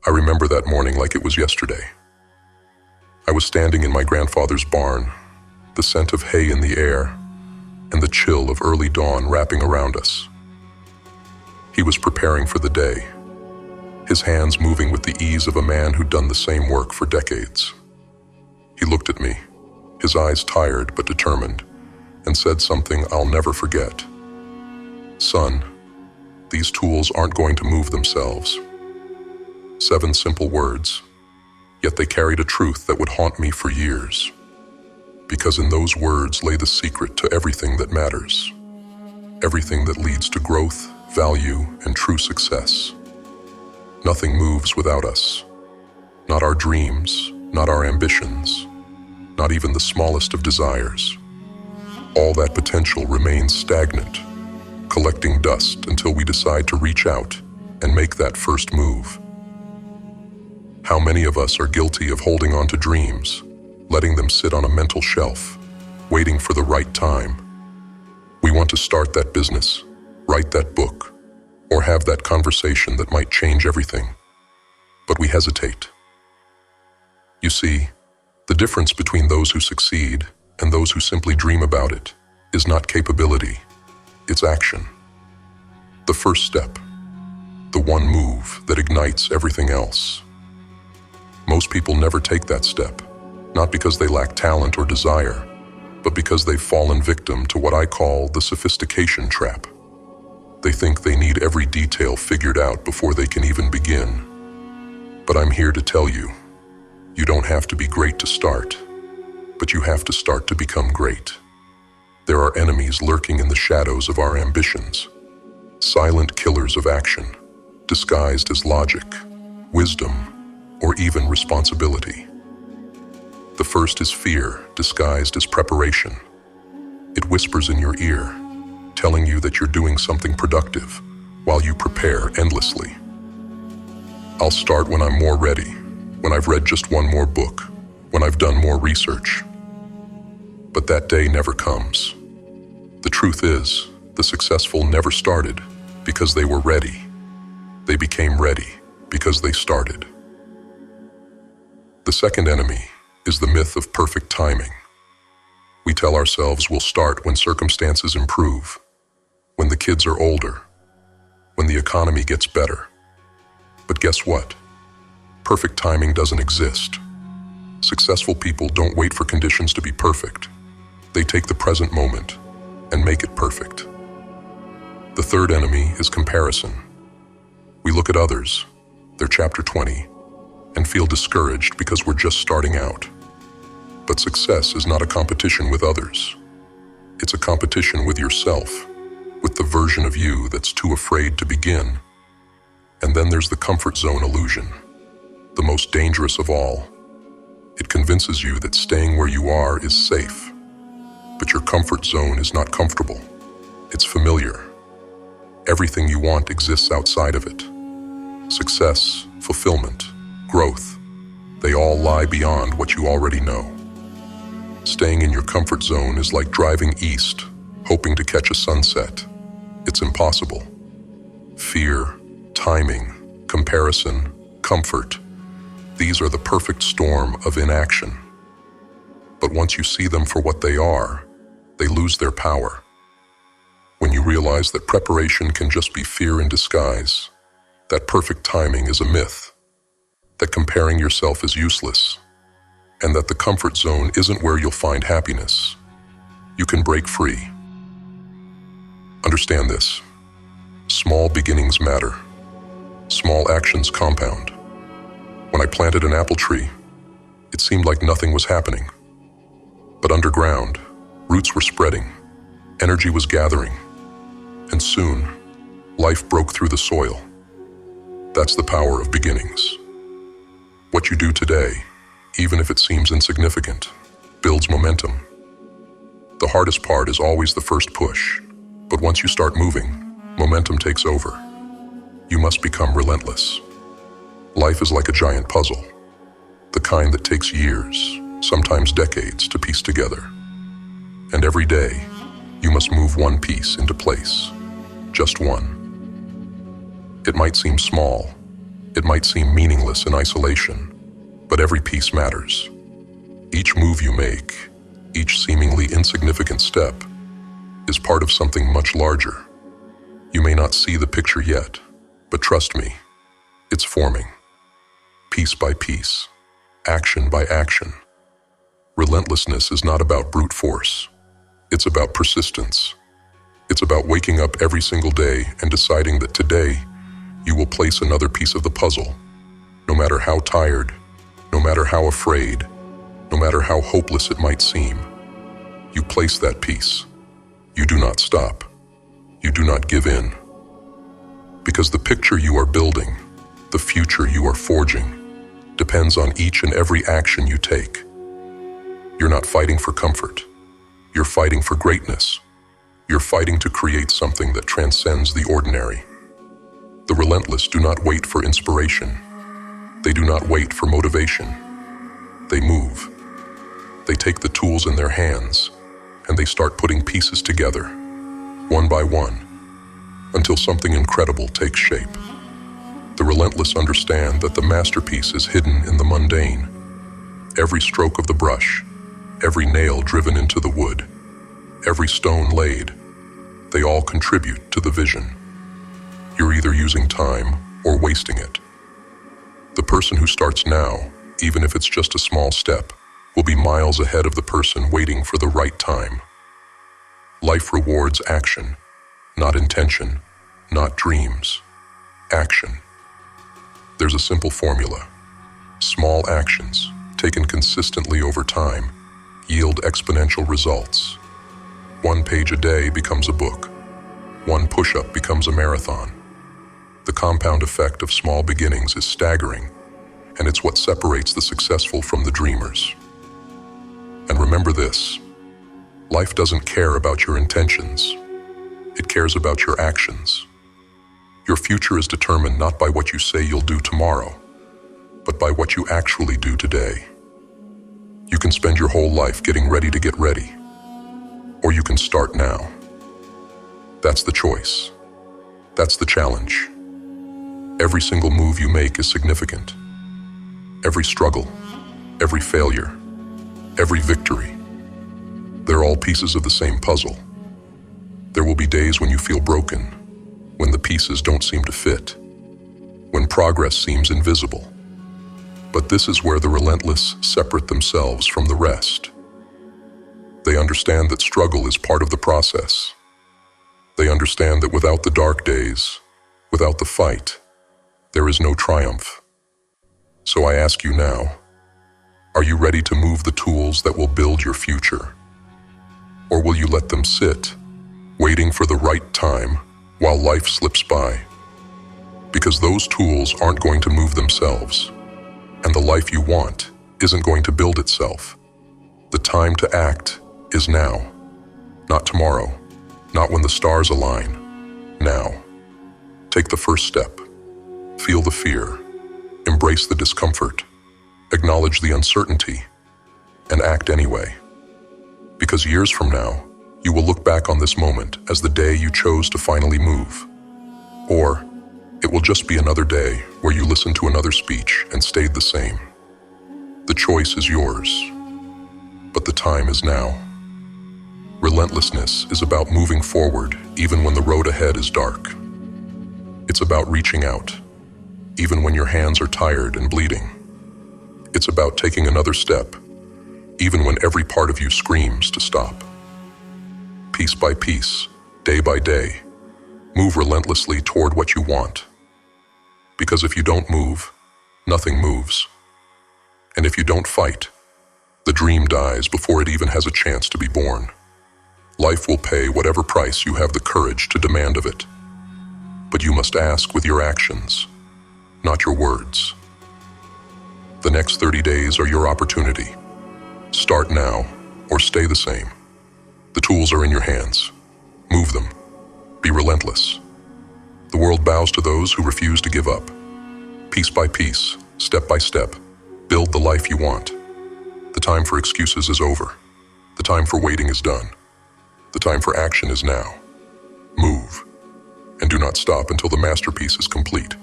I remember that morning like it was yesterday. I was standing in my grandfather's barn, the scent of hay in the air, and the chill of early dawn wrapping around us. He was preparing for the day, his hands moving with the ease of a man who'd done the same work for decades. He looked at me, his eyes tired but determined, and said something I'll never forget. "Son, these tools aren't going to move themselves." 7 simple words, yet they carried a truth that would haunt me for years. Because in those words lay the secret to everything that matters. Everything that leads to growth, value, and true success. Nothing moves without us. Not our dreams, not our ambitions, not even the smallest of desires. All that potential remains stagnant, collecting dust until we decide to reach out and make that first move. How many of us are guilty of holding on to dreams, letting them sit on a mental shelf, waiting for the right time? We want to start that business, write that book, or have that conversation that might change everything. But we hesitate. You see, the difference between those who succeed and those who simply dream about it is not capability, it's action. The first step, the one move that ignites everything else. Most people never take that step, not because they lack talent or desire, but because they've fallen victim to what I call the sophistication trap. They think they need every detail figured out before they can even begin. But I'm here to tell you, you don't have to be great to start, but you have to start to become great. There are enemies lurking in the shadows of our ambitions, silent killers of action, disguised as logic, wisdom, or even responsibility. The first is fear, disguised as preparation. It whispers in your ear, telling you that you're doing something productive while you prepare endlessly. I'll start when I'm more ready, when I've read just one more book, when I've done more research. But that day never comes. The truth is, the successful never started because they were ready. They became ready because they started. The second enemy is the myth of perfect timing. We tell ourselves we'll start when circumstances improve, when the kids are older, when the economy gets better. But guess what? Perfect timing doesn't exist. Successful people don't wait for conditions to be perfect. They take the present moment and make it perfect. The third enemy is comparison. We look at others, their chapter 20, and feel discouraged because we're just starting out. But success is not a competition with others. It's a competition with yourself, with the version of you that's too afraid to begin. And then there's the comfort zone illusion, the most dangerous of all. It convinces you that staying where you are is safe. But your comfort zone is not comfortable. It's familiar. Everything you want exists outside of it. Success, fulfillment, growth, they all lie beyond what you already know. Staying in your comfort zone is like driving east, hoping to catch a sunset. It's impossible. Fear, timing, comparison, comfort, these are the perfect storm of inaction. But once you see them for what they are, they lose their power. When you realize that preparation can just be fear in disguise, that perfect timing is a myth, that comparing yourself is useless, and that the comfort zone isn't where you'll find happiness, you can break free. Understand this. Small beginnings matter. Small actions compound. When I planted an apple tree, it seemed like nothing was happening. But underground, roots were spreading, energy was gathering, and soon, life broke through the soil. That's the power of beginnings. What you do today, even if it seems insignificant, builds momentum. The hardest part is always the first push, but once you start moving, momentum takes over. You must become relentless. Life is like a giant puzzle, the kind that takes years, sometimes decades, to piece together. And every day, you must move one piece into place, just one. It might seem small, It might seem meaningless in isolation, but every piece matters. Each move you make, each seemingly insignificant step, is part of something much larger. You may not see the picture yet, but trust me, it's forming. Piece by piece, action by action. Relentlessness is not about brute force. It's about persistence. It's about waking up every single day and deciding that today you will place another piece of the puzzle. No matter how tired, no matter how afraid, no matter how hopeless it might seem, you place that piece. You do not stop. You do not give in. Because the picture you are building, the future you are forging, depends on each and every action you take. You're not fighting for comfort. You're fighting for greatness. You're fighting to create something that transcends the ordinary. The relentless do not wait for inspiration. They do not wait for motivation. They move. They take the tools in their hands, and they start putting pieces together, one by one, until something incredible takes shape. The relentless understand that the masterpiece is hidden in the mundane. Every stroke of the brush, every nail driven into the wood, every stone laid, they all contribute to the vision. You're either using time or wasting it. The person who starts now, even if it's just a small step, will be miles ahead of the person waiting for the right time. Life rewards action, not intention, not dreams. Action. There's a simple formula. Small actions, taken consistently over time, yield exponential results. 1 page a day becomes a book. 1 push-up becomes a marathon. The compound effect of small beginnings is staggering, and it's what separates the successful from the dreamers. And remember this, life doesn't care about your intentions. It cares about your actions. Your future is determined not by what you say you'll do tomorrow, but by what you actually do today. You can spend your whole life getting ready to get ready, or you can start now. That's the choice. That's the challenge. Every single move you make is significant. Every struggle, every failure, every victory, they're all pieces of the same puzzle. There will be days when you feel broken, when the pieces don't seem to fit, when progress seems invisible. But this is where the relentless separate themselves from the rest. They understand that struggle is part of the process. They understand that without the dark days, without the fight, there is no triumph. So I ask you now, are you ready to move the tools that will build your future? Or will you let them sit, waiting for the right time while life slips by? Because those tools aren't going to move themselves, and the life you want isn't going to build itself. The time to act is now, not tomorrow, not when the stars align, now. Take the first step. Feel the fear. Embrace the discomfort. Acknowledge the uncertainty, and act anyway. Because years from now, you will look back on this moment as the day you chose to finally move. Or it will just be another day where you listened to another speech and stayed the same. The choice is yours, but the time is now. Relentlessness is about moving forward even when the road ahead is dark. It's about reaching out, even when your hands are tired and bleeding. It's about taking another step, even when every part of you screams to stop. Piece by piece, day by day, move relentlessly toward what you want. Because if you don't move, nothing moves. And if you don't fight, the dream dies before it even has a chance to be born. Life will pay whatever price you have the courage to demand of it. But you must ask with your actions, not your words. The next 30 days are your opportunity. Start now or stay the same. The tools are in your hands. Move them. Be relentless. The world bows to those who refuse to give up. Piece by piece, step by step, build the life you want. The time for excuses is over. The time for waiting is done. The time for action is now. Move, and do not stop until the masterpiece is complete.